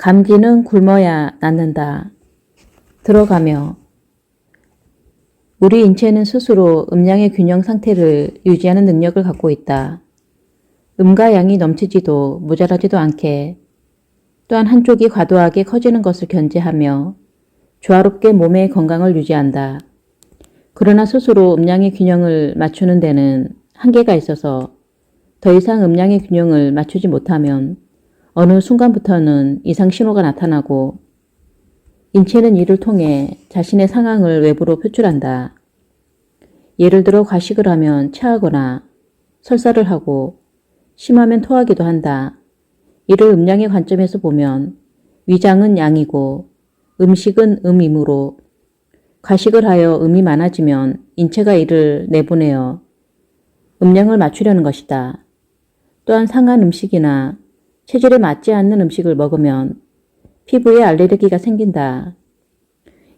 감기는 굶어야 낫는다. 들어가며 우리 인체는 스스로 음양의 균형 상태를 유지하는 능력을 갖고 있다. 음과 양이 넘치지도 모자라지도 않게, 또한 한쪽이 과도하게 커지는 것을 견제하며 조화롭게 몸의 건강을 유지한다. 그러나 스스로 음양의 균형을 맞추는 데는 한계가 있어서 더 이상 음양의 균형을 맞추지 못하면 어느 순간부터는 이상 신호가 나타나고 인체는 이를 통해 자신의 상황을 외부로 표출한다. 예를 들어 과식을 하면 체하거나 설사를 하고 심하면 토하기도 한다. 이를 음양의 관점에서 보면 위장은 양이고 음식은 음이므로 과식을 하여 음이 많아지면 인체가 이를 내보내어 음양을 맞추려는 것이다. 또한 상한 음식이나 체질에 맞지 않는 음식을 먹으면 피부에 알레르기가 생긴다.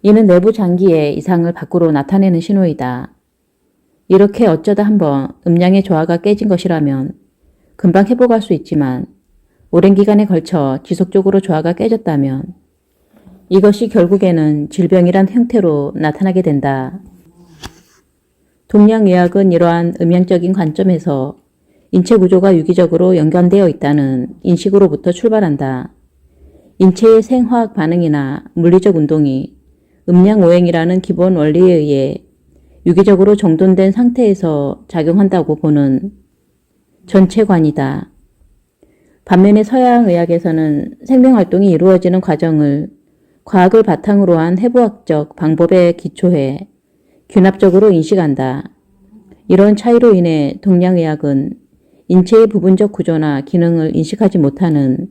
이는 내부 장기의 이상을 밖으로 나타내는 신호이다. 이렇게 어쩌다 한번 음양의 조화가 깨진 것이라면 금방 회복할 수 있지만 오랜 기간에 걸쳐 지속적으로 조화가 깨졌다면 이것이 결국에는 질병이란 형태로 나타나게 된다. 동양의학은 이러한 음양적인 관점에서 인체 구조가 유기적으로 연관되어 있다는 인식으로부터 출발한다. 인체의 생화학 반응이나 물리적 운동이 음양오행이라는 기본 원리에 의해 유기적으로 정돈된 상태에서 작용한다고 보는 전체관이다. 반면에 서양의학에서는 생명활동이 이루어지는 과정을 과학을 바탕으로 한 해부학적 방법에 기초해 균합적으로 인식한다. 이런 차이로 인해 동양의학은 인체의 부분적 구조나 기능을 인식하지 못하는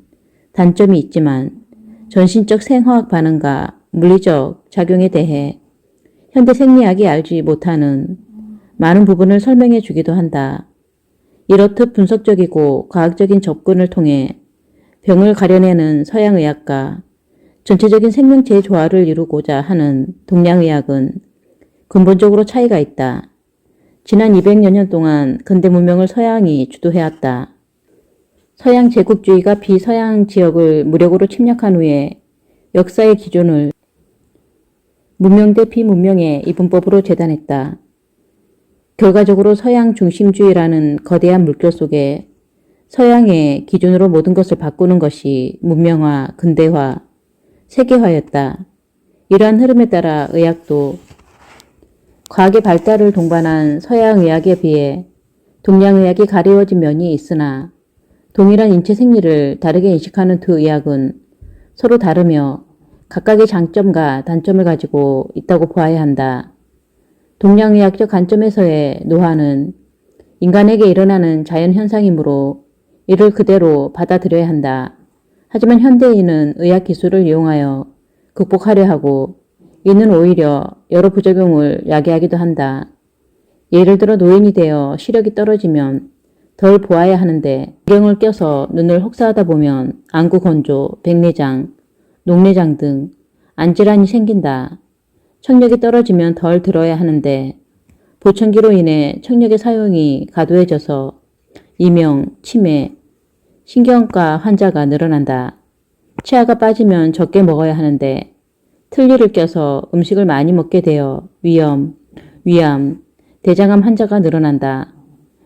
단점이 있지만 전신적 생화학 반응과 물리적 작용에 대해 현대 생리학이 알지 못하는 많은 부분을 설명해 주기도 한다. 이렇듯 분석적이고 과학적인 접근을 통해 병을 가려내는 서양의학과 전체적인 생명체의 조화를 이루고자 하는 동양의학은 근본적으로 차이가 있다. 지난 200여 년 동안 근대 문명을 서양이 주도해왔다. 서양 제국주의가 비서양 지역을 무력으로 침략한 후에 역사의 기준을 문명 대 비문명의 이분법으로 재단했다. 결과적으로 서양 중심주의라는 거대한 물결 속에 서양의 기준으로 모든 것을 바꾸는 것이 문명화, 근대화, 세계화였다. 이러한 흐름에 따라 의학도 과학의 발달을 동반한 서양의학에 비해 동양의학이 가리워진 면이 있으나 동일한 인체 생리를 다르게 인식하는 두 의학은 서로 다르며 각각의 장점과 단점을 가지고 있다고 보아야 한다. 동양의학적 관점에서의 노화는 인간에게 일어나는 자연현상이므로 이를 그대로 받아들여야 한다. 하지만 현대인은 의학기술을 이용하여 극복하려 하고 이는 오히려 여러 부작용을 야기하기도 한다. 예를 들어 노인이 되어 시력이 떨어지면 덜 보아야 하는데 안경을 껴서 눈을 혹사하다 보면 안구 건조, 백내장, 녹내장 등 안질환이 생긴다. 청력이 떨어지면 덜 들어야 하는데 보청기로 인해 청력의 사용이 과도해져서 이명, 치매, 신경과 환자가 늘어난다. 치아가 빠지면 적게 먹어야 하는데 틀니를 껴서 음식을 많이 먹게 되어 위염, 위암, 대장암 환자가 늘어난다.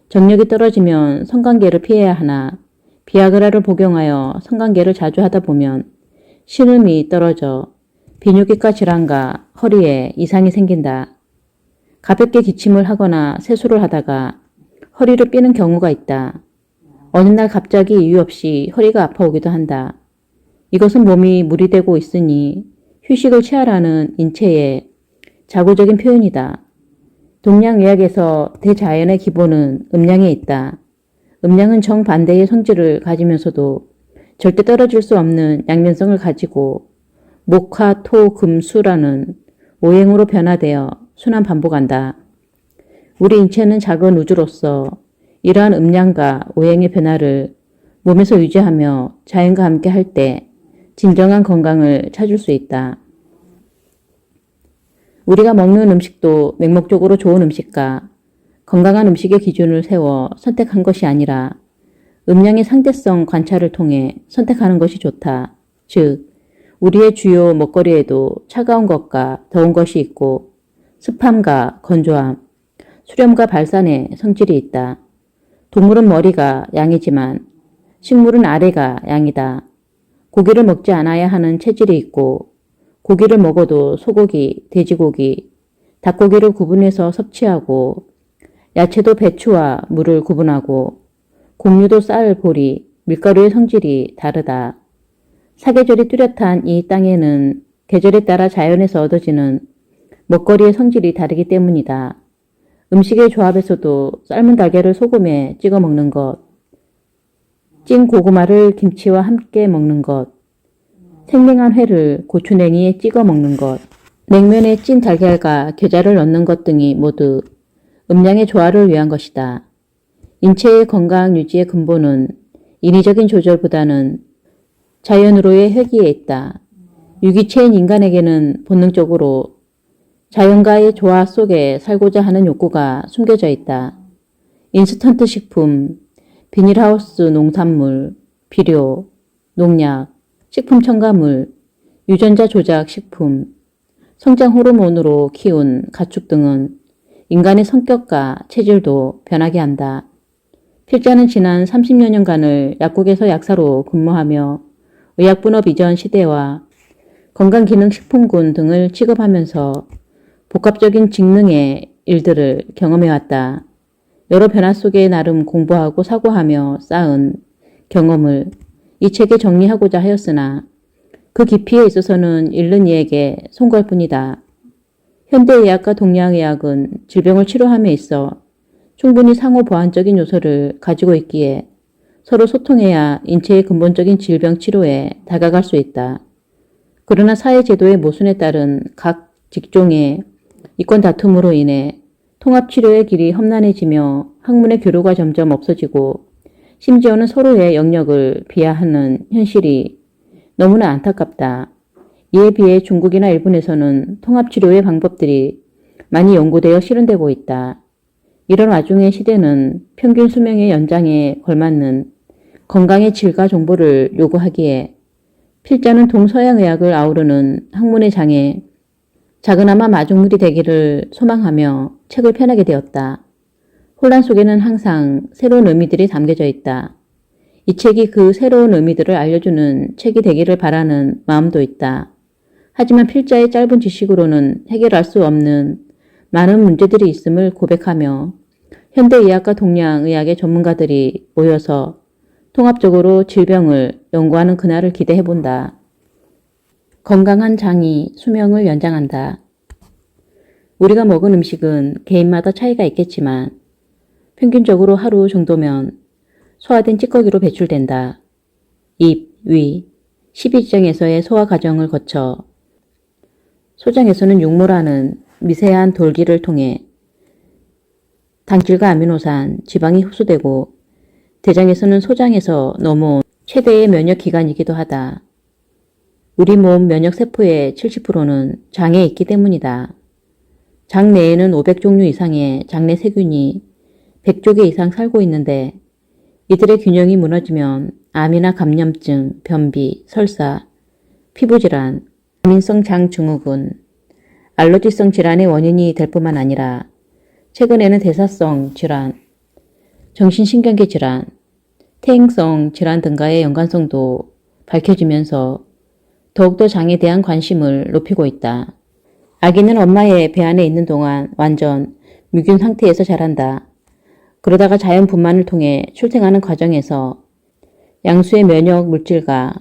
정력이 떨어지면 성관계를 피해야 하나 비아그라를 복용하여 성관계를 자주 하다 보면 신음이 떨어져 비뇨기과 질환과 허리에 이상이 생긴다. 가볍게 기침을 하거나 세수를 하다가 허리를 삐는 경우가 있다. 어느 날 갑자기 이유 없이 허리가 아파오기도 한다. 이것은 몸이 무리되고 있으니 휴식을 취하라는 인체의 자구적인 표현이다. 동양의학에서 대자연의 기본은 음양에 있다. 음양은 정반대의 성질을 가지면서도 절대 떨어질 수 없는 양면성을 가지고 목화, 토, 금, 수라는 오행으로 변화되어 순환 반복한다. 우리 인체는 작은 우주로서 이러한 음양과 오행의 변화를 몸에서 유지하며 자연과 함께 할 때 진정한 건강을 찾을 수 있다. 우리가 먹는 음식도 맹목적으로 좋은 음식과 건강한 음식의 기준을 세워 선택한 것이 아니라 음양의 상대성 관찰을 통해 선택하는 것이 좋다. 즉, 우리의 주요 먹거리에도 차가운 것과 더운 것이 있고 습함과 건조함, 수렴과 발산의 성질이 있다. 동물은 머리가 양이지만 식물은 아래가 양이다. 고기를 먹지 않아야 하는 체질이 있고 고기를 먹어도 소고기, 돼지고기, 닭고기를 구분해서 섭취하고 야채도 배추와 물을 구분하고 곡류도 쌀, 보리, 밀가루의 성질이 다르다. 사계절이 뚜렷한 이 땅에는 계절에 따라 자연에서 얻어지는 먹거리의 성질이 다르기 때문이다. 음식의 조합에서도 삶은 달걀을 소금에 찍어 먹는 것, 찐 고구마를 김치와 함께 먹는 것, 생냉한 회를 고추냉이에 찍어 먹는 것, 냉면에 찐 달걀과 겨자를 넣는 것 등이 모두 음양의 조화를 위한 것이다. 인체의 건강 유지의 근본은 인위적인 조절보다는 자연으로의 회귀에 있다. 유기체인 인간에게는 본능적으로 자연과의 조화 속에 살고자 하는 욕구가 숨겨져 있다. 인스턴트 식품, 비닐하우스 농산물, 비료, 농약, 식품 첨가물, 유전자 조작 식품, 성장 호르몬으로 키운 가축 등은 인간의 성격과 체질도 변하게 한다. 필자는 지난 30여 년간을 약국에서 약사로 근무하며 의약분업 이전 시대와 건강기능식품군 등을 취급하면서 복합적인 직능의 일들을 경험해왔다. 여러 변화 속에 나름 공부하고 사고하며 쌓은 경험을 이 책에 정리하고자 하였으나 그 깊이에 있어서는 잃는 이에게 송구할 뿐이다. 현대의학과 동양의학은 질병을 치료함에 있어 충분히 상호 보완적인 요소를 가지고 있기에 서로 소통해야 인체의 근본적인 질병 치료에 다가갈 수 있다. 그러나 사회제도의 모순에 따른 각 직종의 이권 다툼으로 인해 통합치료의 길이 험난해지며 학문의 교류가 점점 없어지고 심지어는 서로의 영역을 비하하는 현실이 너무나 안타깝다. 이에 비해 중국이나 일본에서는 통합치료의 방법들이 많이 연구되어 실현되고 있다. 이런 와중에 시대는 평균 수명의 연장에 걸맞는 건강의 질과 정보를 요구하기에 필자는 동서양의학을 아우르는 학문의 장에 작은아마 마중물이 되기를 소망하며 책을 펴나게 되었다. 혼란 속에는 항상 새로운 의미들이 담겨져 있다. 이 책이 그 새로운 의미들을 알려주는 책이 되기를 바라는 마음도 있다. 하지만 필자의 짧은 지식으로는 해결할 수 없는 많은 문제들이 있음을 고백하며 현대의학과 동양의학의 전문가들이 모여서 통합적으로 질병을 연구하는 그날을 기대해본다. 건강한 장이 수명을 연장한다. 우리가 먹은 음식은 개인마다 차이가 있겠지만 평균적으로 하루 정도면 소화된 찌꺼기로 배출된다. 입, 위, 십이지장에서의 소화 과정을 거쳐 소장에서는 육모라는 미세한 돌기를 통해 당질과 아미노산, 지방이 흡수되고 대장에서는 소장에서 넘어온 최대의 면역기관이기도 하다. 우리 몸 면역세포의 70%는 장에 있기 때문이다. 장 내에는 500종류 이상의 장내 세균이 100조 개 이상 살고 있는데 이들의 균형이 무너지면 암이나 감염증, 변비, 설사, 피부질환, 과민성 장증후군, 알러지성 질환의 원인이 될 뿐만 아니라 최근에는 대사성 질환, 정신신경계 질환, 퇴행성 질환 등과의 연관성도 밝혀지면서 더욱더 장에 대한 관심을 높이고 있다. 아기는 엄마의 배 안에 있는 동안 완전 미균 상태에서 자란다. 그러다가 자연 분만을 통해 출생하는 과정에서 양수의 면역 물질과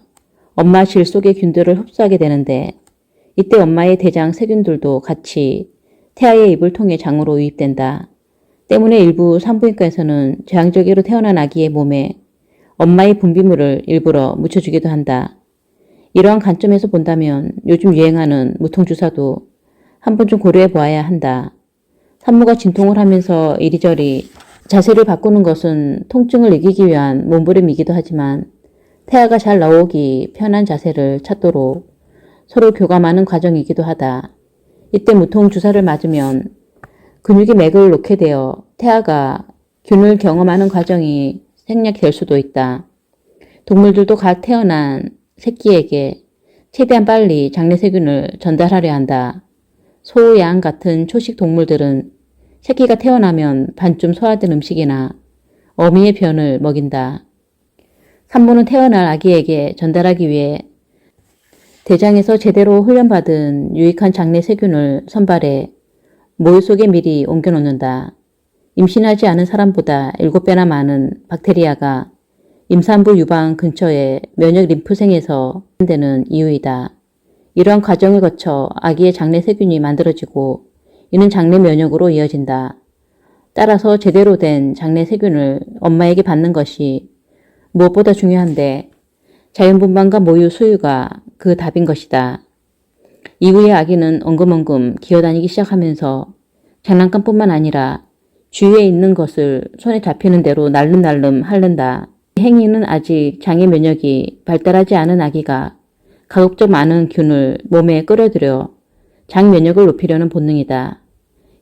엄마 질 속의 균들을 흡수하게 되는데 이때 엄마의 대장 세균들도 같이 태아의 입을 통해 장으로 유입된다. 때문에 일부 산부인과에서는 제왕절개로 태어난 아기의 몸에 엄마의 분비물을 일부러 묻혀주기도 한다. 이러한 관점에서 본다면 요즘 유행하는 무통주사도 한 번쯤 고려해 보아야 한다. 산모가 진통을 하면서 이리저리 자세를 바꾸는 것은 통증을 이기기 위한 몸부림이기도 하지만 태아가 잘 나오기 편한 자세를 찾도록 서로 교감하는 과정이기도 하다. 이때 무통주사를 맞으면 근육이 맥을 놓게 되어 태아가 균을 경험하는 과정이 생략될 수도 있다. 동물들도 갓 태어난 새끼에게 최대한 빨리 장내 세균을 전달하려 한다. 소, 양 같은 초식 동물들은 새끼가 태어나면 반쯤 소화된 음식이나 어미의 변을 먹인다. 산모는 태어날 아기에게 전달하기 위해 대장에서 제대로 훈련받은 유익한 장내 세균을 선발해 모유 속에 미리 옮겨놓는다. 임신하지 않은 사람보다 7배나 많은 박테리아가 임산부 유방 근처의 면역 림프생에서 되는 이유이다. 이러한 과정을 거쳐 아기의 장내 세균이 만들어지고 이는 장내 면역으로 이어진다. 따라서 제대로 된 장내 세균을 엄마에게 받는 것이 무엇보다 중요한데 자연분만과 모유 수유가 그 답인 것이다. 이후에 아기는 엉금엉금 기어다니기 시작하면서 장난감뿐만 아니라 주위에 있는 것을 손에 잡히는 대로 날름날름 핥는다. 이 행위는 아직 장의 면역이 발달하지 않은 아기가 가급적 많은 균을 몸에 끌어들여 장 면역을 높이려는 본능이다.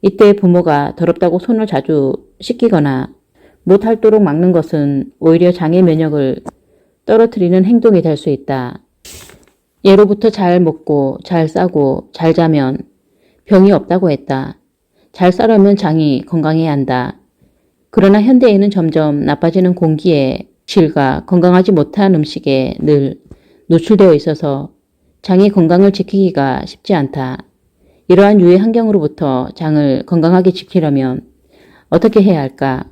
이때 부모가 더럽다고 손을 자주 씻기거나 못 핥도록 막는 것은 오히려 장의 면역을 떨어뜨리는 행동이 될 수 있다. 예로부터 잘 먹고 잘 싸고 잘 자면 병이 없다고 했다. 잘 싸려면 장이 건강해야 한다. 그러나 현대인은 점점 나빠지는 공기의 질과 건강하지 못한 음식에 늘 노출되어 있어서 장의 건강을 지키기가 쉽지 않다. 이러한 유해 환경으로부터 장을 건강하게 지키려면 어떻게 해야 할까?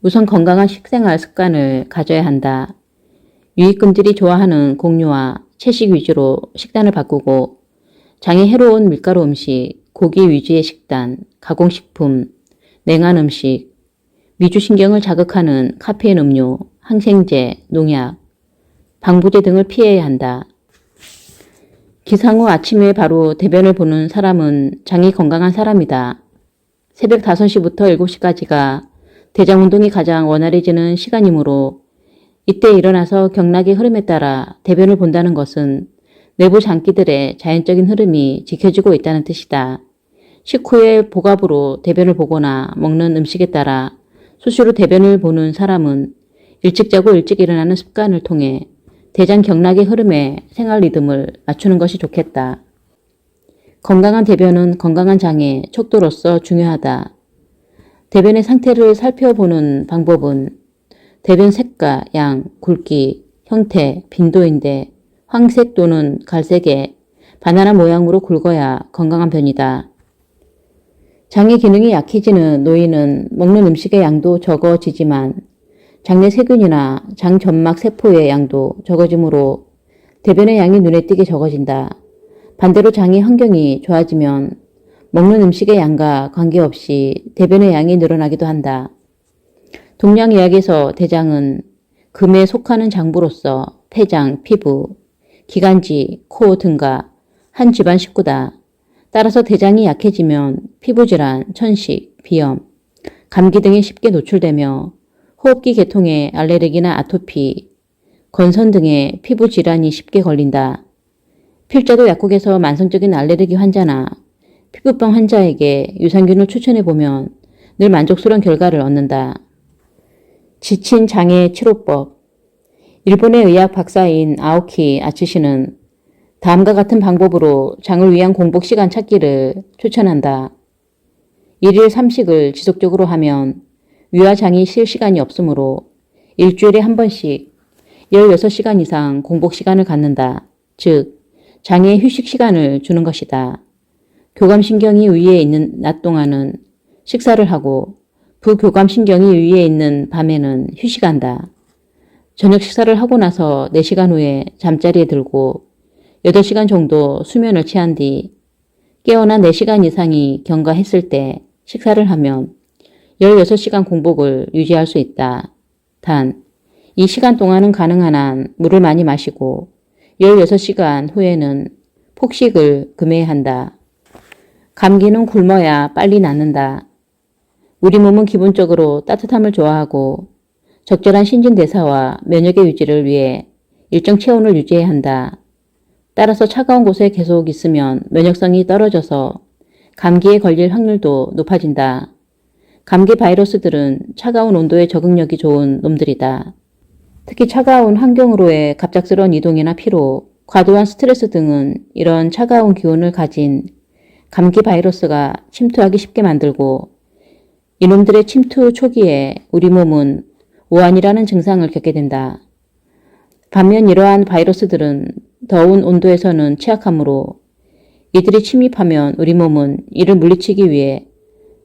우선 건강한 식생활 습관을 가져야 한다. 유익균들이 좋아하는 곡류와 채식 위주로 식단을 바꾸고 장에 해로운 밀가루 음식, 고기 위주의 식단, 가공식품, 냉한 음식, 미주신경을 자극하는 카페인 음료, 항생제, 농약, 방부제 등을 피해야 한다. 기상 후 아침에 바로 대변을 보는 사람은 장이 건강한 사람이다. 새벽 5시부터 7시까지가 대장 운동이 가장 원활해지는 시간이므로 이때 일어나서 경락의 흐름에 따라 대변을 본다는 것은 내부 장기들의 자연적인 흐름이 지켜지고 있다는 뜻이다. 식후에 복압으로 대변을 보거나 먹는 음식에 따라 수시로 대변을 보는 사람은 일찍 자고 일찍 일어나는 습관을 통해 대장 경락의 흐름에 생활 리듬을 맞추는 것이 좋겠다. 건강한 대변은 건강한 장의 척도로서 중요하다. 대변의 상태를 살펴보는 방법은 대변 색과 양, 굵기, 형태, 빈도인데 황색 또는 갈색의 바나나 모양으로 굵어야 건강한 변이다. 장의 기능이 약해지는 노인은 먹는 음식의 양도 적어지지만 장내 세균이나 장 점막 세포의 양도 적어지므로 대변의 양이 눈에 띄게 적어진다. 반대로 장의 환경이 좋아지면 먹는 음식의 양과 관계없이 대변의 양이 늘어나기도 한다. 동양의학에서 대장은 금에 속하는 장부로서 폐장, 피부, 기관지, 코 등과 한 집안 식구다. 따라서 대장이 약해지면 피부질환, 천식, 비염, 감기 등에 쉽게 노출되며 호흡기 계통의 알레르기나 아토피, 건선 등의 피부 질환이 쉽게 걸린다. 필자도 약국에서 만성적인 알레르기 환자나 피부병 환자에게 유산균을 추천해보면 늘 만족스러운 결과를 얻는다. 지친 장의 치료법. 일본의 의학 박사인 아오키 아츠시는 다음과 같은 방법으로 장을 위한 공복 시간 찾기를 추천한다. 1일 3식을 지속적으로 하면 위와 장이 쉴 시간이 없으므로 일주일에 한 번씩 16시간 이상 공복 시간을 갖는다. 즉, 장에 휴식 시간을 주는 것이다. 교감신경이 위에 있는 낮 동안은 식사를 하고 부교감신경이 위에 있는 밤에는 휴식한다. 저녁 식사를 하고 나서 4시간 후에 잠자리에 들고 8시간 정도 수면을 취한 뒤 깨어나 4시간 이상이 경과했을 때 식사를 하면 16시간 공복을 유지할 수 있다. 단, 이 시간 동안은 가능한 한 물을 많이 마시고 16시간 후에는 폭식을 금해야 한다. 감기는 굶어야 빨리 낫는다. 우리 몸은 기본적으로 따뜻함을 좋아하고 적절한 신진대사와 면역의 유지를 위해 일정 체온을 유지해야 한다. 따라서 차가운 곳에 계속 있으면 면역성이 떨어져서 감기에 걸릴 확률도 높아진다. 감기 바이러스들은 차가운 온도에 적응력이 좋은 놈들이다. 특히 차가운 환경으로의 갑작스러운 이동이나 피로, 과도한 스트레스 등은 이런 차가운 기운을 가진 감기 바이러스가 침투하기 쉽게 만들고 이놈들의 침투 초기에 우리 몸은 오한이라는 증상을 겪게 된다. 반면 이러한 바이러스들은 더운 온도에서는 취약하므로 이들이 침입하면 우리 몸은 이를 물리치기 위해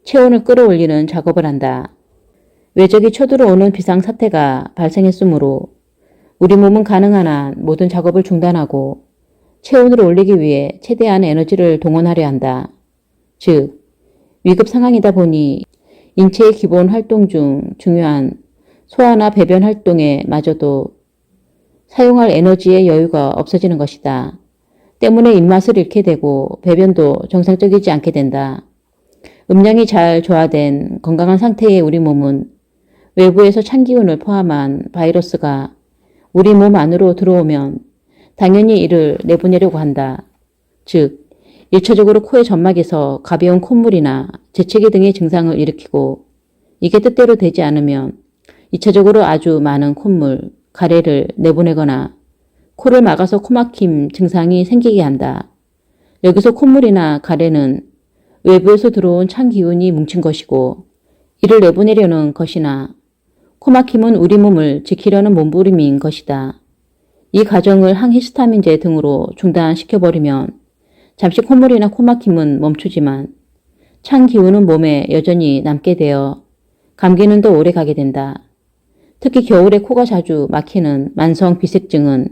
체온을 끌어올리는 작업을 한다. 외적이 쳐들어오는 비상사태가 발생했으므로 우리 몸은 가능한 한 모든 작업을 중단하고 체온을 올리기 위해 최대한 에너지를 동원하려 한다. 즉, 위급 상황이다 보니 인체의 기본 활동 중 중요한 소화나 배변 활동에 마저도 사용할 에너지의 여유가 없어지는 것이다. 때문에 입맛을 잃게 되고 배변도 정상적이지 않게 된다. 음량이 잘 조화된 건강한 상태의 우리 몸은 외부에서 찬 기운을 포함한 바이러스가 우리 몸 안으로 들어오면 당연히 이를 내보내려고 한다. 즉, 1차적으로 코의 점막에서 가벼운 콧물이나 재채기 등의 증상을 일으키고 이게 뜻대로 되지 않으면 2차적으로 아주 많은 콧물, 가래를 내보내거나 코를 막아서 코막힘 증상이 생기게 한다. 여기서 콧물이나 가래는 외부에서 들어온 찬 기운이 뭉친 것이고 이를 내보내려는 것이나 코막힘은 우리 몸을 지키려는 몸부림인 것이다. 이 과정을 항히스타민제 등으로 중단시켜버리면 잠시 콧물이나 코막힘은 멈추지만 찬 기운은 몸에 여전히 남게 되어 감기는 더 오래 가게 된다. 특히 겨울에 코가 자주 막히는 만성 비색증은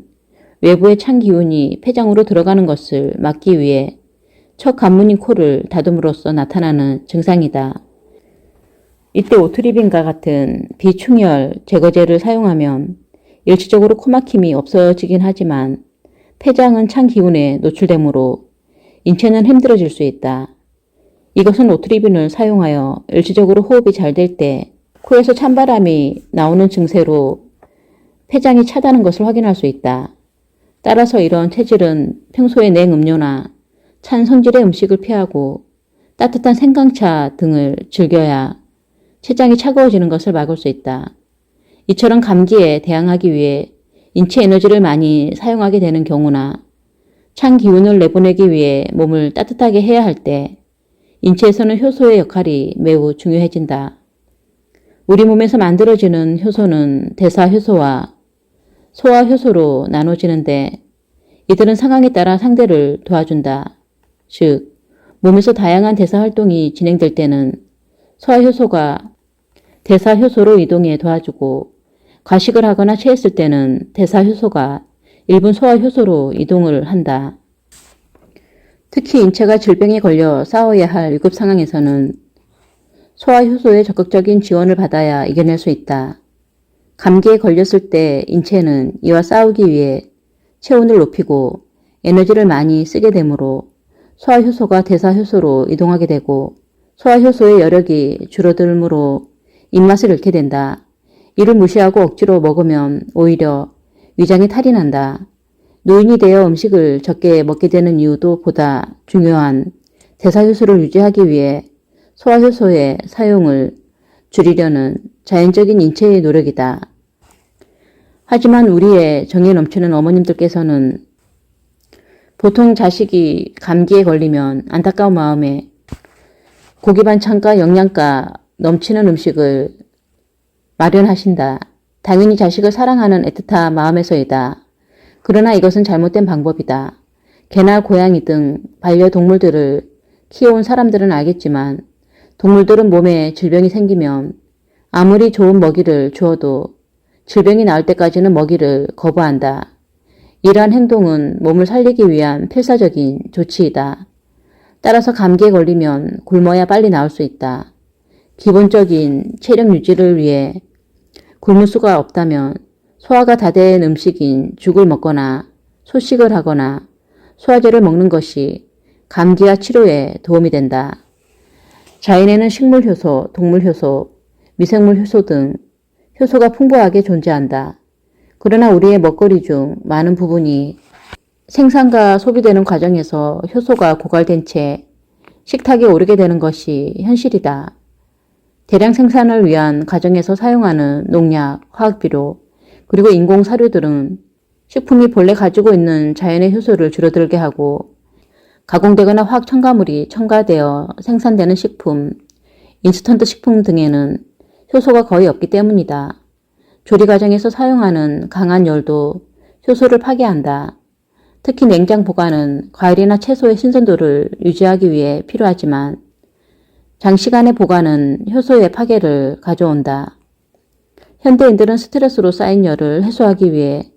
외부의 찬 기운이 폐장으로 들어가는 것을 막기 위해 첫 관문인 코를 다듬으로써 나타나는 증상이다. 이때 오트리빈과 같은 비충혈 제거제를 사용하면 일시적으로 코막힘이 없어지긴 하지만 폐장은 찬 기운에 노출되므로 인체는 힘들어질 수 있다. 이것은 오트리빈을 사용하여 일시적으로 호흡이 잘 될 때 코에서 찬바람이 나오는 증세로 폐장이 차다는 것을 확인할 수 있다. 따라서 이런 체질은 평소에 냉음료나 찬 성질의 음식을 피하고 따뜻한 생강차 등을 즐겨야 췌장이 차가워지는 것을 막을 수 있다. 이처럼 감기에 대항하기 위해 인체 에너지를 많이 사용하게 되는 경우나 찬 기운을 내보내기 위해 몸을 따뜻하게 해야 할 때 인체에서는 효소의 역할이 매우 중요해진다. 우리 몸에서 만들어지는 효소는 대사효소와 소화효소로 나눠지는데 이들은 상황에 따라 상대를 도와준다. 즉, 몸에서 다양한 대사활동이 진행될 때는 소화효소가 대사효소로 이동에 도와주고 과식을 하거나 체했을 때는 대사효소가 일부 소화효소로 이동을 한다. 특히 인체가 질병에 걸려 싸워야 할 위급 상황에서는 소화효소의 적극적인 지원을 받아야 이겨낼 수 있다. 감기에 걸렸을 때 인체는 이와 싸우기 위해 체온을 높이고 에너지를 많이 쓰게 되므로 소화효소가 대사효소로 이동하게 되고 소화효소의 여력이 줄어들므로 입맛을 잃게 된다. 이를 무시하고 억지로 먹으면 오히려 위장에 탈이 난다. 노인이 되어 음식을 적게 먹게 되는 이유도 보다 중요한 대사효소를 유지하기 위해 소화효소의 사용을 줄이려는 자연적인 인체의 노력이다. 하지만 우리의 정이 넘치는 어머님들께서는 보통 자식이 감기에 걸리면 안타까운 마음에 고기 반찬과 영양가 넘치는 음식을 마련하신다. 당연히 자식을 사랑하는 애틋한 마음에서이다. 그러나 이것은 잘못된 방법이다. 개나 고양이 등 반려동물들을 키워온 사람들은 알겠지만 동물들은 몸에 질병이 생기면 아무리 좋은 먹이를 주어도 질병이 나을 때까지는 먹이를 거부한다. 이러한 행동은 몸을 살리기 위한 필사적인 조치이다. 따라서 감기에 걸리면 굶어야 빨리 나을 수 있다. 기본적인 체력 유지를 위해 굶을 수가 없다면 소화가 다 된 음식인 죽을 먹거나 소식을 하거나 소화제를 먹는 것이 감기와 치료에 도움이 된다. 자연에는 식물효소, 동물효소, 미생물효소 등 효소가 풍부하게 존재한다. 그러나 우리의 먹거리 중 많은 부분이 생산과 소비되는 과정에서 효소가 고갈된 채 식탁에 오르게 되는 것이 현실이다. 대량 생산을 위한 과정에서 사용하는 농약, 화학비료, 그리고 인공 사료들은 식품이 본래 가지고 있는 자연의 효소를 줄어들게 하고 가공되거나 화학 첨가물이 첨가되어 생산되는 식품, 인스턴트 식품 등에는 효소가 거의 없기 때문이다. 조리 과정에서 사용하는 강한 열도 효소를 파괴한다. 특히 냉장 보관은 과일이나 채소의 신선도를 유지하기 위해 필요하지만 장시간의 보관은 효소의 파괴를 가져온다. 현대인들은 스트레스로 쌓인 열을 해소하기 위해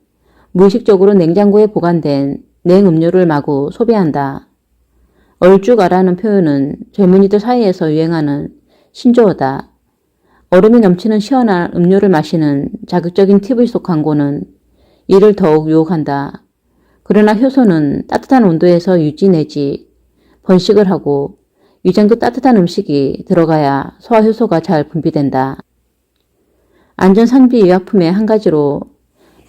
무의식적으로 냉장고에 보관된 냉음료를 마구 소비한다. 얼죽아라는 표현은 젊은이들 사이에서 유행하는 신조어다. 얼음이 넘치는 시원한 음료를 마시는 자극적인 TV 속 광고는 이를 더욱 유혹한다. 그러나 효소는 따뜻한 온도에서 유지 내지 번식을 하고 위장도 따뜻한 음식이 들어가야 소화효소가 잘 분비된다. 안전상비 의약품의 한 가지로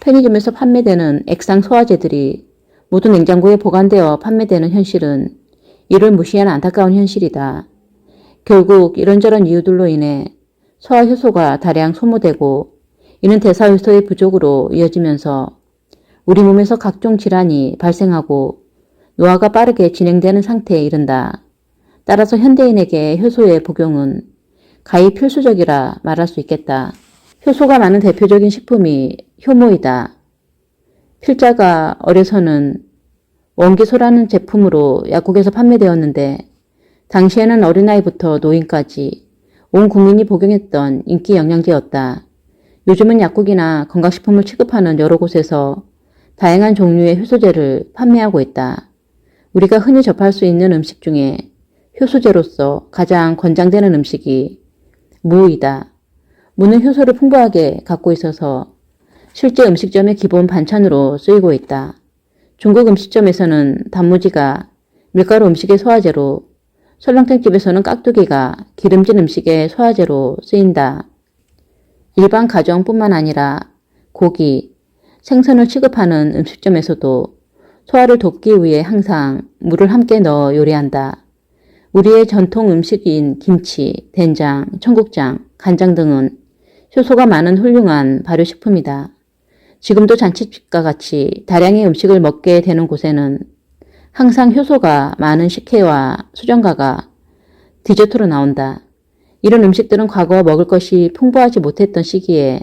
편의점에서 판매되는 액상 소화제들이 모두 냉장고에 보관되어 판매되는 현실은 이를 무시한 안타까운 현실이다. 결국 이런저런 이유들로 인해 소화효소가 다량 소모되고 이는 대사효소의 부족으로 이어지면서 우리 몸에서 각종 질환이 발생하고 노화가 빠르게 진행되는 상태에 이른다. 따라서 현대인에게 효소의 복용은 가히 필수적이라 말할 수 있겠다. 효소가 많은 대표적인 식품이 효모이다. 필자가 어려서는 원기소라는 제품으로 약국에서 판매되었는데 당시에는 어린아이부터 노인까지 온 국민이 복용했던 인기 영양제였다. 요즘은 약국이나 건강식품을 취급하는 여러 곳에서 다양한 종류의 효소제를 판매하고 있다. 우리가 흔히 접할 수 있는 음식 중에 효소제로서 가장 권장되는 음식이 무이다. 무는 효소를 풍부하게 갖고 있어서 실제 음식점의 기본 반찬으로 쓰이고 있다. 중국 음식점에서는 단무지가 밀가루 음식의 소화제로, 설렁탕집에서는 깍두기가 기름진 음식의 소화제로 쓰인다. 일반 가정뿐만 아니라 고기, 생선을 취급하는 음식점에서도 소화를 돕기 위해 항상 물을 함께 넣어 요리한다. 우리의 전통 음식인 김치, 된장, 청국장, 간장 등은 효소가 많은 훌륭한 발효식품이다. 지금도 잔치집과 같이 다량의 음식을 먹게 되는 곳에는 항상 효소가 많은 식혜와 수정과가 디저트로 나온다. 이런 음식들은 과거 먹을 것이 풍부하지 못했던 시기에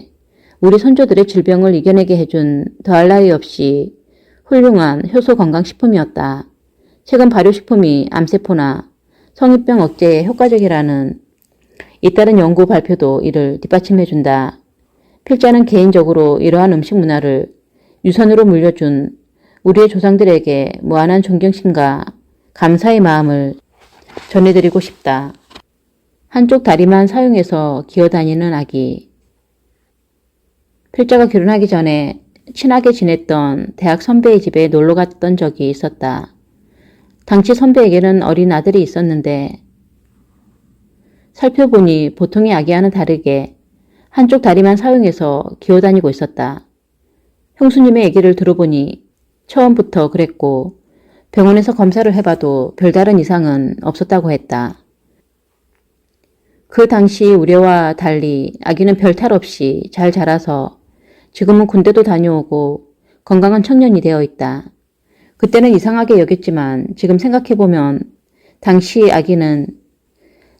우리 선조들의 질병을 이겨내게 해준 더할 나위 없이 훌륭한 효소 건강식품이었다. 최근 발효식품이 암세포나 성인병 억제에 효과적이라는 잇따른 연구 발표도 이를 뒷받침해준다. 필자는 개인적으로 이러한 음식 문화를 유선으로 물려준 우리의 조상들에게 무한한 존경심과 감사의 마음을 전해드리고 싶다. 한쪽 다리만 사용해서 기어다니는 아기. 필자가 결혼하기 전에 친하게 지냈던 대학 선배의 집에 놀러 갔던 적이 있었다. 당시 선배에게는 어린 아들이 있었는데 살펴보니 보통의 아기와는 다르게 한쪽 다리만 사용해서 기어다니고 있었다. 형수님의 얘기를 들어보니 처음부터 그랬고 병원에서 검사를 해봐도 별다른 이상은 없었다고 했다. 그 당시 우려와 달리 아기는 별 탈 없이 잘 자라서 지금은 군대도 다녀오고 건강한 청년이 되어 있다. 그때는 이상하게 여겼지만 지금 생각해보면 당시 아기는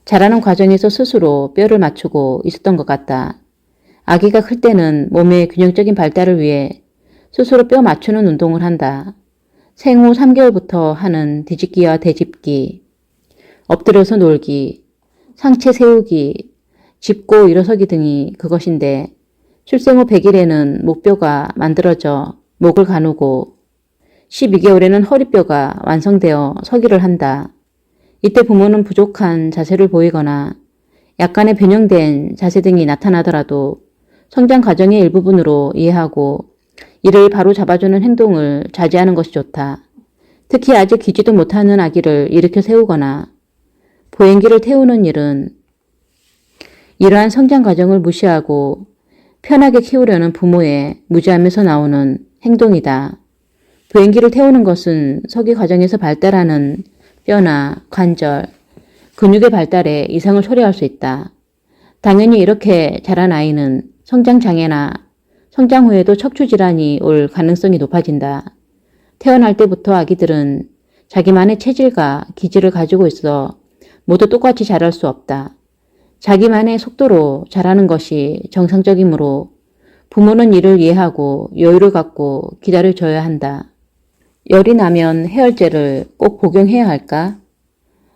자라는 과정에서 스스로 뼈를 맞추고 있었던 것 같다. 아기가 클 때는 몸의 균형적인 발달을 위해 스스로 뼈 맞추는 운동을 한다. 생후 3개월부터 하는 뒤집기와 대집기, 엎드려서 놀기, 상체 세우기, 짚고 일어서기 등이 그것인데 출생 후 100일에는 목뼈가 만들어져 목을 가누고 12개월에는 허리뼈가 완성되어 서기를 한다. 이때 부모는 부족한 자세를 보이거나 약간의 변형된 자세 등이 나타나더라도 성장 과정의 일부분으로 이해하고 이를 바로 잡아주는 행동을 자제하는 것이 좋다. 특히 아직 기지도 못하는 아기를 일으켜 세우거나 보행기를 태우는 일은 이러한 성장 과정을 무시하고 편하게 키우려는 부모의 무지함에서 나오는 행동이다. 보행기를 태우는 것은 서기 과정에서 발달하는 뼈나 관절, 근육의 발달에 이상을 초래할 수 있다. 당연히 이렇게 자란 아이는 성장장애나 성장 후에도 척추질환이 올 가능성이 높아진다. 태어날 때부터 아기들은 자기만의 체질과 기질을 가지고 있어 모두 똑같이 자랄 수 없다. 자기만의 속도로 자라는 것이 정상적이므로 부모는 이를 이해하고 여유를 갖고 기다려줘야 한다. 열이 나면 해열제를 꼭 복용해야 할까?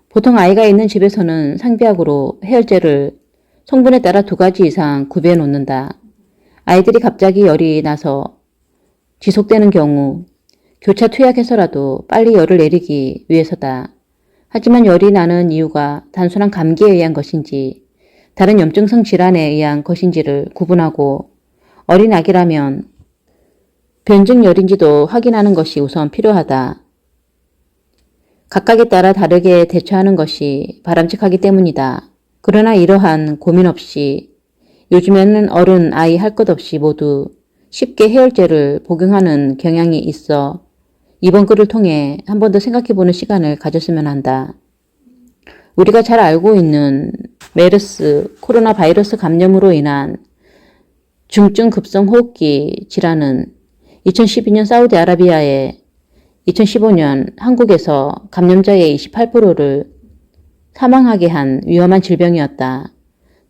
보통 아이가 있는 집에서는 상비약으로 해열제를 성분에 따라 2가지 이상 구비해 놓는다. 아이들이 갑자기 열이 나서 지속되는 경우 교차 투약해서라도 빨리 열을 내리기 위해서다. 하지만 열이 나는 이유가 단순한 감기에 의한 것인지 다른 염증성 질환에 의한 것인지를 구분하고 어린 아기라면 변증열인지도 확인하는 것이 우선 필요하다. 각각에 따라 다르게 대처하는 것이 바람직하기 때문이다. 그러나 이러한 고민 없이 요즘에는 어른, 아이 할 것 없이 모두 쉽게 해열제를 복용하는 경향이 있어 이번 글을 통해 한 번 더 생각해보는 시간을 가졌으면 한다. 우리가 잘 알고 있는 메르스, 코로나 바이러스 감염으로 인한 중증 급성 호흡기 질환은 2012년 사우디아라비아에 2015년 한국에서 감염자의 28%를 사망하게 한 위험한 질병이었다.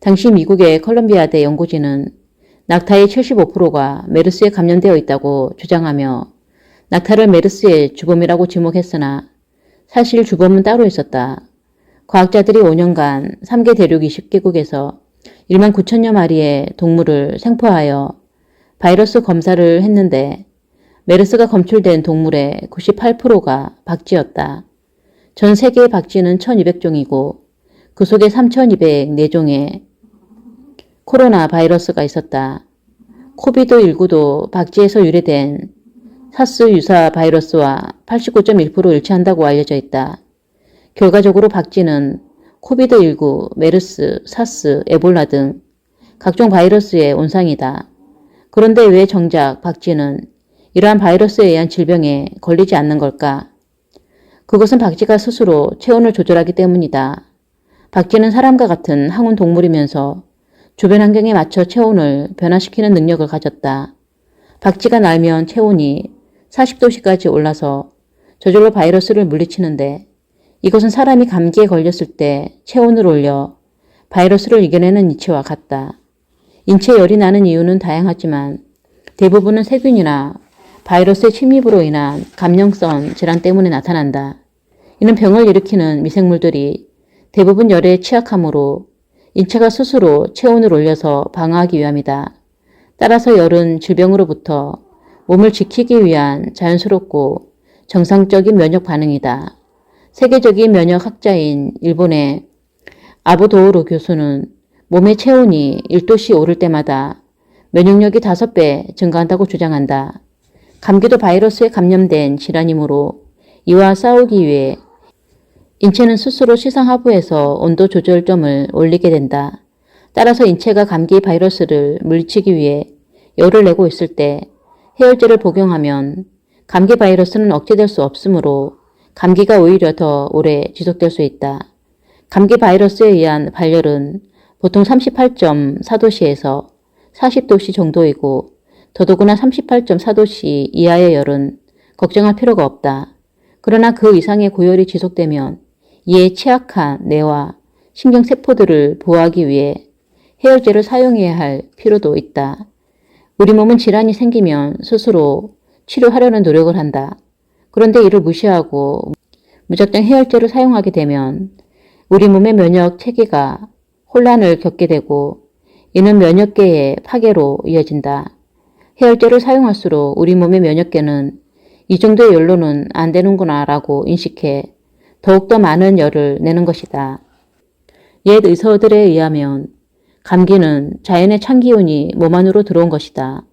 당시 미국의 컬럼비아대 연구진은 낙타의 75%가 메르스에 감염되어 있다고 주장하며 낙타를 메르스의 주범이라고 지목했으나 사실 주범은 따로 있었다. 과학자들이 5년간 3개 대륙 20개국에서 1만 9천여 마리의 동물을 생포하여 바이러스 검사를 했는데 메르스가 검출된 동물의 98%가 박쥐였다. 전 세계의 박쥐는 1200종이고 그 속에 3204종의 코로나 바이러스가 있었다. 코비드19도 박쥐에서 유래된 사스 유사 바이러스와 89.1% 일치한다고 알려져 있다. 결과적으로 박쥐는 코비드19, 메르스, 사스, 에볼라 등 각종 바이러스의 온상이다. 그런데 왜 정작 박쥐는 이러한 바이러스에 의한 질병에 걸리지 않는 걸까? 그것은 박쥐가 스스로 체온을 조절하기 때문이다. 박쥐는 사람과 같은 항온 동물이면서 주변 환경에 맞춰 체온을 변화시키는 능력을 가졌다. 박쥐가 날면 체온이 40도씨까지 올라서 저절로 바이러스를 물리치는데 이것은 사람이 감기에 걸렸을 때 체온을 올려 바이러스를 이겨내는 이치와 같다. 인체에 열이 나는 이유는 다양하지만 대부분은 세균이나 바이러스의 침입으로 인한 감염성 질환 때문에 나타난다. 이는 병을 일으키는 미생물들이 대부분 열에 취약하므로 인체가 스스로 체온을 올려서 방어하기 위함이다. 따라서 열은 질병으로부터 몸을 지키기 위한 자연스럽고 정상적인 면역 반응이다. 세계적인 면역학자인 일본의 아부도오루 교수는 몸의 체온이 1도씨 오를 때마다 면역력이 5배 증가한다고 주장한다. 감기도 바이러스에 감염된 질환이므로 이와 싸우기 위해 인체는 스스로 시상하부에서 온도 조절점을 올리게 된다. 따라서 인체가 감기 바이러스를 물리치기 위해 열을 내고 있을 때 해열제를 복용하면 감기 바이러스는 억제될 수 없으므로 감기가 오히려 더 오래 지속될 수 있다. 감기 바이러스에 의한 발열은 보통 38.4도씨에서 40도씨 정도이고 더더구나 38.4도씨 이하의 열은 걱정할 필요가 없다. 그러나 그 이상의 고열이 지속되면 이에 취약한 뇌와 신경세포들을 보호하기 위해 해열제를 사용해야 할 필요도 있다. 우리 몸은 질환이 생기면 스스로 치료하려는 노력을 한다. 그런데 이를 무시하고 무작정 해열제를 사용하게 되면 우리 몸의 면역 체계가 혼란을 겪게 되고 이는 면역계의 파괴로 이어진다. 해열제를 사용할수록 우리 몸의 면역계는 이 정도의 열로는 안 되는구나 라고 인식해 더욱더 많은 열을 내는 것이다. 옛 의사들에 의하면 감기는 자연의 찬기운이 몸 안으로 들어온 것이다.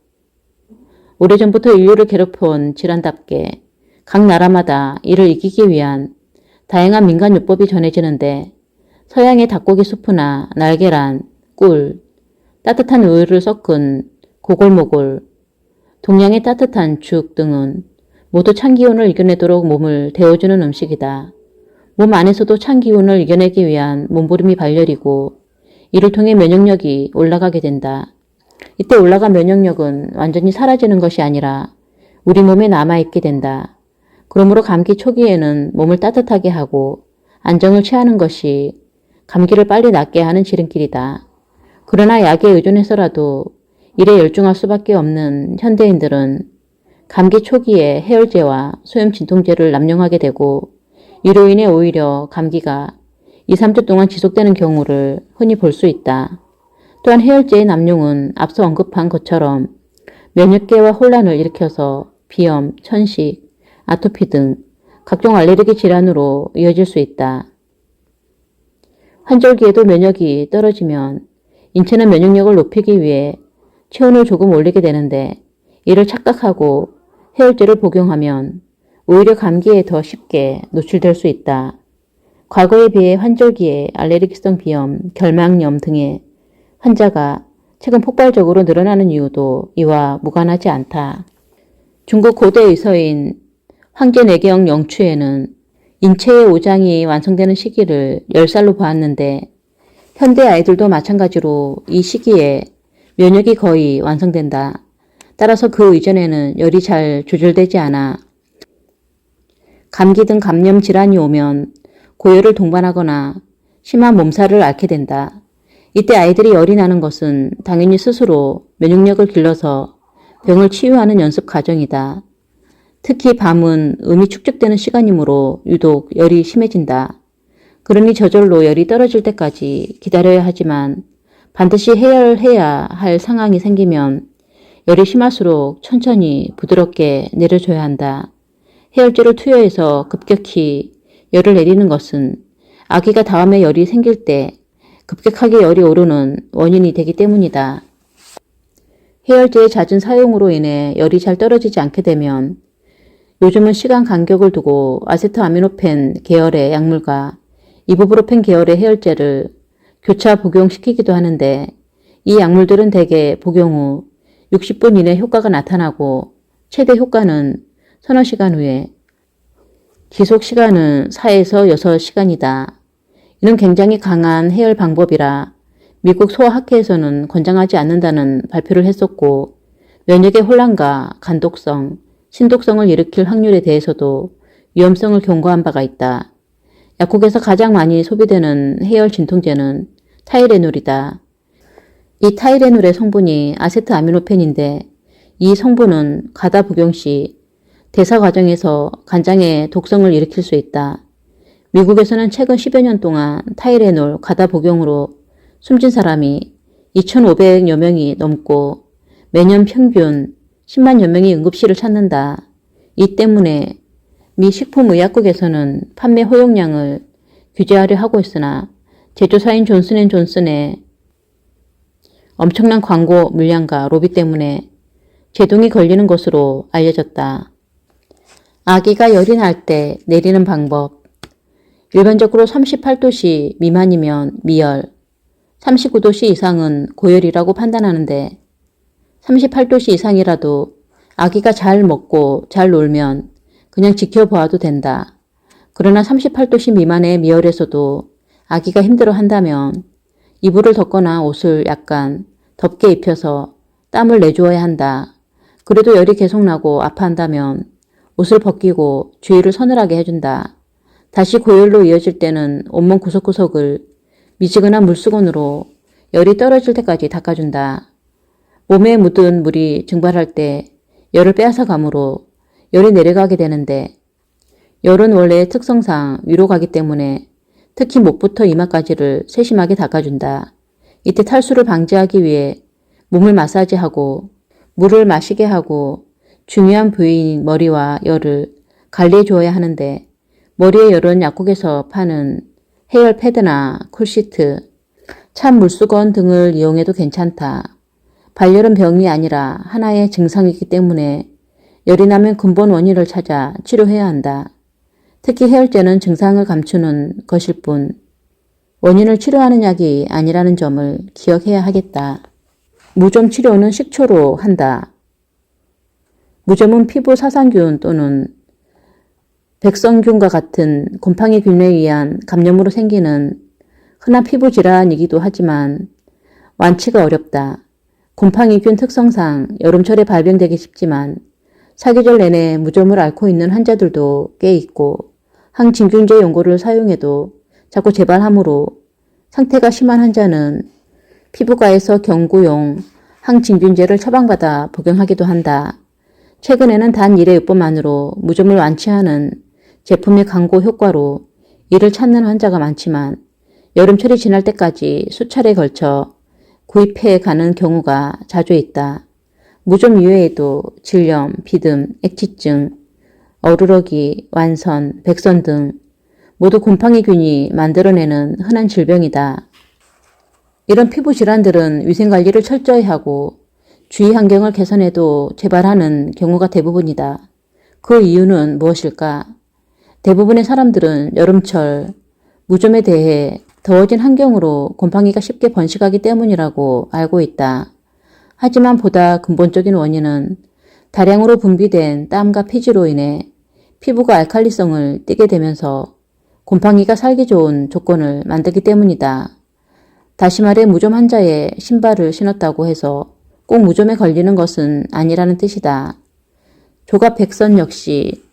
오래전부터 인류를 괴롭혀온 질환답게 각 나라마다 이를 이기기 위한 다양한 민간요법이 전해지는데 서양의 닭고기 수프나 날계란, 꿀, 따뜻한 우유를 섞은 고골모골, 동양의 따뜻한 죽 등은 모두 찬기운을 이겨내도록 몸을 데워주는 음식이다. 몸 안에서도 찬기운을 이겨내기 위한 몸부림이 발열이고 이를 통해 면역력이 올라가게 된다. 이때 올라간 면역력은 완전히 사라지는 것이 아니라 우리 몸에 남아있게 된다. 그러므로 감기 초기에는 몸을 따뜻하게 하고 안정을 취하는 것이 감기를 빨리 낫게 하는 지름길이다. 그러나 약에 의존해서라도 일에 열중할 수밖에 없는 현대인들은 감기 초기에 해열제와 소염 진통제를 남용하게 되고 이로 인해 오히려 감기가 2, 3주 동안 지속되는 경우를 흔히 볼 수 있다. 또한 해열제의 남용은 앞서 언급한 것처럼 면역계와 혼란을 일으켜서 비염, 천식, 아토피 등 각종 알레르기 질환으로 이어질 수 있다. 환절기에도 면역이 떨어지면 인체는 면역력을 높이기 위해 체온을 조금 올리게 되는데 이를 착각하고 해열제를 복용하면 오히려 감기에 더 쉽게 노출될 수 있다. 과거에 비해 환절기에 알레르기성 비염, 결막염 등의 환자가 최근 폭발적으로 늘어나는 이유도 이와 무관하지 않다. 중국 고대 의서인 황제내경 영추에는 인체의 오장이 완성되는 시기를 10살로 보았는데 현대 아이들도 마찬가지로 이 시기에 면역이 거의 완성된다. 따라서 그 이전에는 열이 잘 조절되지 않아 감기 등 감염 질환이 오면 고열을 동반하거나 심한 몸살을 앓게 된다. 이때 아이들이 열이 나는 것은 당연히 스스로 면역력을 길러서 병을 치유하는 연습 과정이다. 특히 밤은 음이 축적되는 시간이므로 유독 열이 심해진다. 그러니 저절로 열이 떨어질 때까지 기다려야 하지만 반드시 해열해야 할 상황이 생기면 열이 심할수록 천천히 부드럽게 내려줘야 한다. 해열제를 투여해서 급격히 열을 내리는 것은 아기가 다음에 열이 생길 때 급격하게 열이 오르는 원인이 되기 때문이다. 해열제의 잦은 사용으로 인해 열이 잘 떨어지지 않게 되면 요즘은 시간 간격을 두고 아세트아미노펜 계열의 약물과 이부브로펜 계열의 해열제를 교차 복용시키기도 하는데 이 약물들은 대개 복용 후 60분 이내 효과가 나타나고 최대 효과는 서너 시간 후에 지속 시간은 4에서 6시간이다. 이는 굉장히 강한 해열 방법이라 미국 소아학회에서는 권장하지 않는다는 발표를 했었고 면역의 혼란과 간독성, 신독성을 일으킬 확률에 대해서도 위험성을 경고한 바가 있다. 약국에서 가장 많이 소비되는 해열 진통제는 타이레놀이다. 이 타이레놀의 성분이 아세트아미노펜인데 이 성분은 가다 복용 시 대사 과정에서 간장의 독성을 일으킬 수 있다. 미국에서는 최근 10여 년 동안 타이레놀 가다 복용으로 숨진 사람이 2,500여 명이 넘고 매년 평균 10만여 명이 응급실을 찾는다. 이 때문에 미 식품의약국에서는 판매 허용량을 규제하려 하고 있으나 제조사인 존슨앤존슨의 엄청난 광고 물량과 로비 때문에 제동이 걸리는 것으로 알려졌다. 아기가 열이 날 때 내리는 방법. 일반적으로 38도씨 미만이면 미열, 39도씨 이상은 고열이라고 판단하는데 38도씨 이상이라도 아기가 잘 먹고 잘 놀면 그냥 지켜보아도 된다. 그러나 38도씨 미만의 미열에서도 아기가 힘들어한다면 이불을 덮거나 옷을 약간 덥게 입혀서 땀을 내주어야 한다. 그래도 열이 계속 나고 아파한다면 옷을 벗기고 주위를 서늘하게 해준다. 다시 고열로 이어질 때는 온몸 구석구석을 미지근한 물수건으로 열이 떨어질 때까지 닦아준다. 몸에 묻은 물이 증발할 때 열을 빼앗아 가므로 열이 내려가게 되는데 열은 원래 특성상 위로 가기 때문에 특히 목부터 이마까지를 세심하게 닦아준다. 이때 탈수를 방지하기 위해 몸을 마사지하고 물을 마시게 하고 중요한 부위인 머리와 열을 관리해 주어야 하는데 머리의 열은 약국에서 파는 해열 패드나 쿨시트, 찬 물수건 등을 이용해도 괜찮다. 발열은 병이 아니라 하나의 증상이기 때문에 열이 나면 근본 원인을 찾아 치료해야 한다. 특히 해열제는 증상을 감추는 것일 뿐 원인을 치료하는 약이 아니라는 점을 기억해야 하겠다. 무좀 치료는 식초로 한다. 무좀은 피부 사상균 또는 백성균과 같은 곰팡이균에 의한 감염으로 생기는 흔한 피부 질환이기도 하지만 완치가 어렵다. 곰팡이균 특성상 여름철에 발병되기 쉽지만 사계절 내내 무좀을 앓고 있는 환자들도 꽤 있고 항진균제 연고를 사용해도 자꾸 재발하므로 상태가 심한 환자는 피부과에서 경구용 항진균제를 처방받아 복용하기도 한다. 최근에는 단 1회 요법만으로 무좀을 완치하는 제품의 광고 효과로 이를 찾는 환자가 많지만 여름철이 지날 때까지 수차례에 걸쳐 구입해 가는 경우가 자주 있다. 무좀 이외에도 질염, 비듬, 액취증, 어루러기, 완선, 백선 등 모두 곰팡이균이 만들어내는 흔한 질병이다. 이런 피부 질환들은 위생관리를 철저히 하고 주위 환경을 개선해도 재발하는 경우가 대부분이다. 그 이유는 무엇일까? 대부분의 사람들은 여름철 무좀에 대해 더워진 환경으로 곰팡이가 쉽게 번식하기 때문이라고 알고 있다. 하지만 보다 근본적인 원인은 다량으로 분비된 땀과 피지로 인해 피부가 알칼리성을 띠게 되면서 곰팡이가 살기 좋은 조건을 만들기 때문이다. 다시 말해 무좀 환자의 신발을 신었다고 해서 꼭 무좀에 걸리는 것은 아니라는 뜻이다. 조갑백선 역시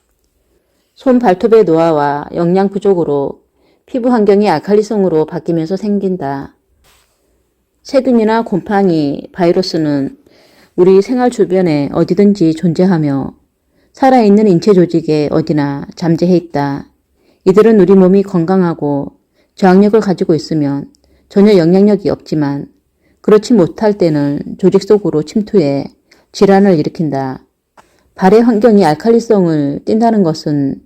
손 발톱의 노화와 영양 부족으로 피부 환경이 알칼리성으로 바뀌면서 생긴다. 세균이나 곰팡이, 바이러스는 우리 생활 주변에 어디든지 존재하며 살아있는 인체 조직에 어디나 잠재해 있다. 이들은 우리 몸이 건강하고 저항력을 가지고 있으면 전혀 영향력이 없지만 그렇지 못할 때는 조직 속으로 침투해 질환을 일으킨다. 발의 환경이 알칼리성을 띈다는 것은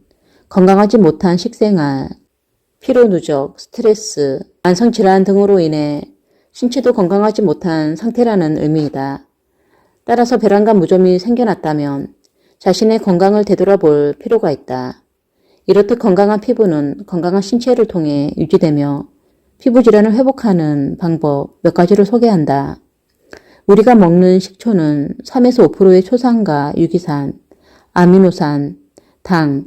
건강하지 못한 식생활, 피로 누적, 스트레스, 만성질환 등으로 인해 신체도 건강하지 못한 상태라는 의미이다. 따라서 배란간 무좀이 생겨났다면 자신의 건강을 되돌아볼 필요가 있다. 이렇듯 건강한 피부는 건강한 신체를 통해 유지되며 피부 질환을 회복하는 방법 몇 가지를 소개한다. 우리가 먹는 식초는 3에서 5%의 초산과 유기산, 아미노산, 당,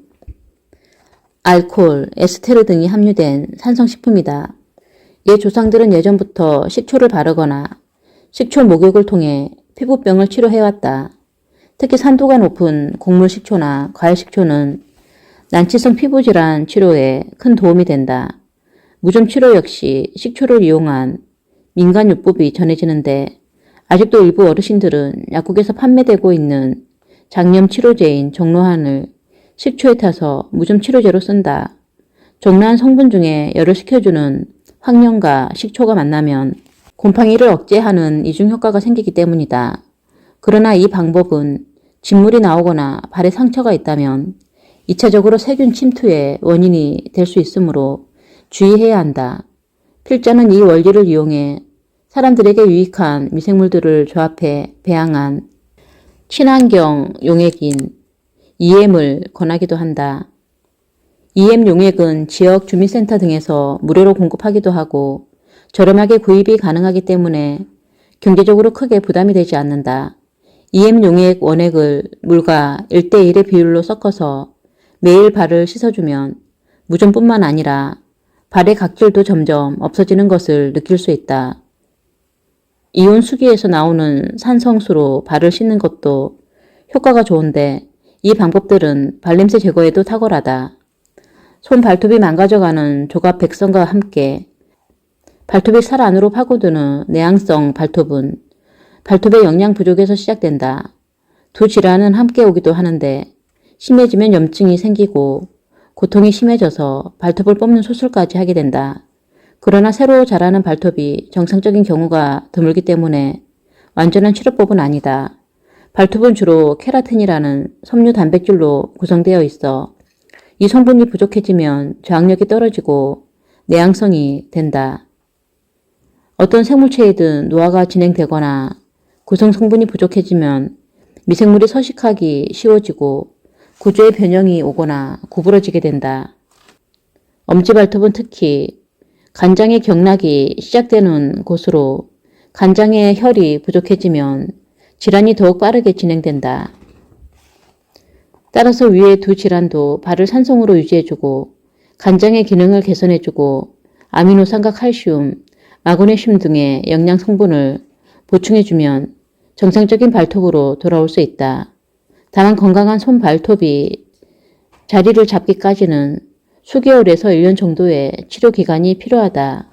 알코올, 에스테르 등이 함유된 산성식품이다. 옛 조상들은 예전부터 식초를 바르거나 식초 목욕을 통해 피부병을 치료해왔다. 특히 산도가 높은 곡물 식초나 과일 식초는 난치성 피부질환 치료에 큰 도움이 된다. 무좀 치료 역시 식초를 이용한 민간요법이 전해지는데 아직도 일부 어르신들은 약국에서 판매되고 있는 장염 치료제인 정로환을 식초에 타서 무좀 치료제로 쓴다. 정로환 성분 중에 열을 식혀주는 황령과 식초가 만나면 곰팡이를 억제하는 이중 효과가 생기기 때문이다. 그러나 이 방법은 진물이 나오거나 발에 상처가 있다면 2차적으로 세균 침투의 원인이 될 수 있으므로 주의해야 한다. 필자는 이 원리를 이용해 사람들에게 유익한 미생물들을 조합해 배양한 친환경 용액인 EM을 권하기도 한다. EM 용액은 지역 주민센터 등에서 무료로 공급하기도 하고 저렴하게 구입이 가능하기 때문에 경제적으로 크게 부담이 되지 않는다. EM 용액 원액을 물과 1대1의 비율로 섞어서 매일 발을 씻어주면 무좀뿐만 아니라 발의 각질도 점점 없어지는 것을 느낄 수 있다. 이온 수기에서 나오는 산성수로 발을 씻는 것도 효과가 좋은데 이 방법들은 발냄새 제거에도 탁월하다. 손 발톱이 망가져가는 조갑백선과 함께 발톱이 살 안으로 파고드는 내향성 발톱은 발톱의 영양 부족에서 시작된다. 두 질환은 함께 오기도 하는데 심해지면 염증이 생기고 고통이 심해져서 발톱을 뽑는 수술까지 하게 된다. 그러나 새로 자라는 발톱이 정상적인 경우가 드물기 때문에 완전한 치료법은 아니다. 발톱은 주로 케라틴이라는 섬유 단백질로 구성되어 있어 이 성분이 부족해지면 저항력이 떨어지고 내향성이 된다. 어떤 생물체이든 노화가 진행되거나 구성 성분이 부족해지면 미생물이 서식하기 쉬워지고 구조의 변형이 오거나 구부러지게 된다. 엄지발톱은 특히 간장의 경락이 시작되는 곳으로 간장의 혈이 부족해지면 질환이 더욱 빠르게 진행된다. 따라서 위의 두 질환도 발을 산성으로 유지해주고 간장의 기능을 개선해주고 아미노산과 칼슘, 마그네슘 등의 영양 성분을 보충해주면 정상적인 발톱으로 돌아올 수 있다. 다만 건강한 손 발톱이 자리를 잡기까지는 수개월에서 1년 정도의 치료 기간이 필요하다.